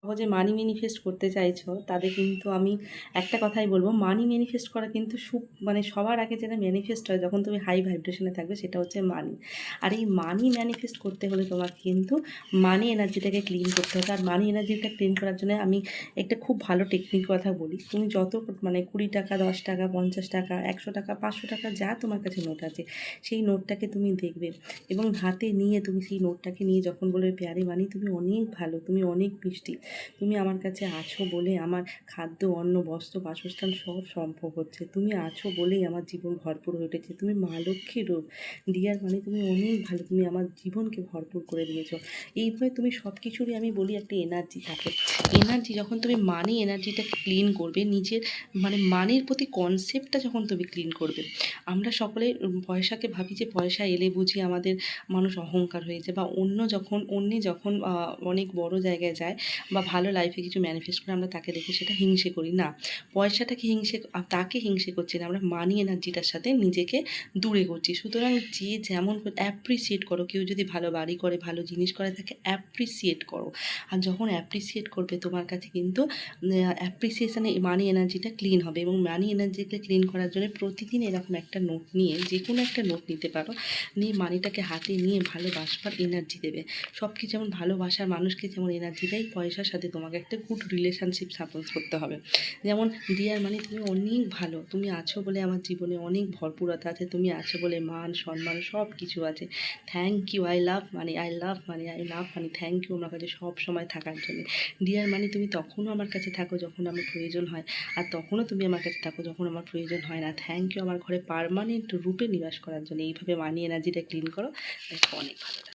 সহজে মানি ম্যানিফেস্ট করতে চাইছো তাদের কিন্তু আমি একটা কথাই বলবো, মানি ম্যানিফেস্ট করা কিন্তু মানে সবার আগে যেটা ম্যানিফেস্ট হয় যখন তুমি হাই ভাইব্রেশনে থাকবে সেটা হচ্ছে মানি। আর এই মানি ম্যানিফেস্ট করতে হলে তোমাকে কিন্তু মানি এনার্জিটাকে ক্লিন করতে হবে। আর মানি এনার্জিটা ক্লিন করার জন্য আমি একটা খুব ভালো টেকনিক কথা বলি। তুমি যত মানে 20 টাকা, 10 টাকা, 50 টাকা, 100 টাকা, 500 টাকা যা তোমার কাছে নোট আছে সেই নোটটাকে তুমি দেখবে এবং হাতে নিয়ে তুমি সেই নোটটাকে নিয়ে যখন বলবে প্যারি মানি তুমি অনেক ভালো, তুমি অনেক মিষ্টি, তুমি আমার কাছে আছো বলে আমার খাদ্য, অন্ন, বস্ত্র, বাসস্থান সব সম্ভব হচ্ছে, তুমি আছো বলেই আমার জীবন ভরপুর হয়ে উঠেছে, তুমি মা লক্ষ্মীর রূপ, ডিয়ার মানে তুমি অনেক ভালো, তুমি আমার জীবনকে ভরপুর করে দিয়েছো। এইভাবে তুমি সব কিছুরই আমি বলি একটা এনার্জি থাকে। এনার্জি যখন তুমি মানি এনার্জিটাকে ক্লিন করবে, নিজের মানে মানির প্রতি কনসেপ্টটা যখন তুমি ক্লিন করবে। আমরা সকলে পয়সাকে ভাবি যে পয়সা এলে বুঝি আমাদের মানুষ অহংকার হয়েছে, বা অন্যে যখন অনেক বড় জায়গায় যায় বা ভালো লাইফে কিছু ম্যানিফেস্ট করে আমরা তাকে দেখে সেটা হিংসে করি না। পয়সাটাকে তাকে হিংসে করছি না, আমরা মানি এনার্জিটার সাথে নিজেকে দূরে করছি। সুতরাং যে যেমন অ্যাপ্রিসিয়েট করো, কেউ যদি ভালো বাড়ি করে, ভালো জিনিস করে, তাকে অ্যাপ্রিসিয়েট করো। আর যখন অ্যাপ্রিসিয়েট করবে তোমার কাছে কিন্তু অ্যাপ্রিসিয়েশানে মানি এনার্জিটা ক্লিন হবে। এবং মানি এনার্জিকে ক্লিন করার জন্য প্রতিদিন এরকম একটা নোট নিয়ে, যে কোনো একটা নোট নিতে পারো, নিয়ে মানিটাকে হাতে নিয়ে ভালোবাসবার এনার্জি দেবে। সব কিছু যেমন ভালোবাসার মানুষকে যেমন এনার্জি দেয়, পয়সার সাথে তোমাকে একটা গুড রিলেশনশিপ সাপোজ করতে হবে। যেমন ডিয়ার মানে তুমি অনেক ভালো, তুমি আছো বলে আমার জীবনে অনেক ভরপুরতা আছে, তুমি আছো বলে মান সম্মান সব কিছু আছে। Thank you, I love money, I love money, I love money, thank you আমার কাছে সব সময় থাকার জন্য। ডিয়ার মানে তুমি তখনও আমার কাছে থাকো যখন আমার প্রয়োজন হয়, আর তখনও তুমি আমার কাছে থাকো যখন আমার প্রয়োজন হয় না। থ্যাংক ইউ আমার ঘরে পার্মানেন্ট রূপে নিবাস করার জন্য। এইভাবে মানি এনার্জিটা ক্লিন করো, দেখো অনেক ভালো।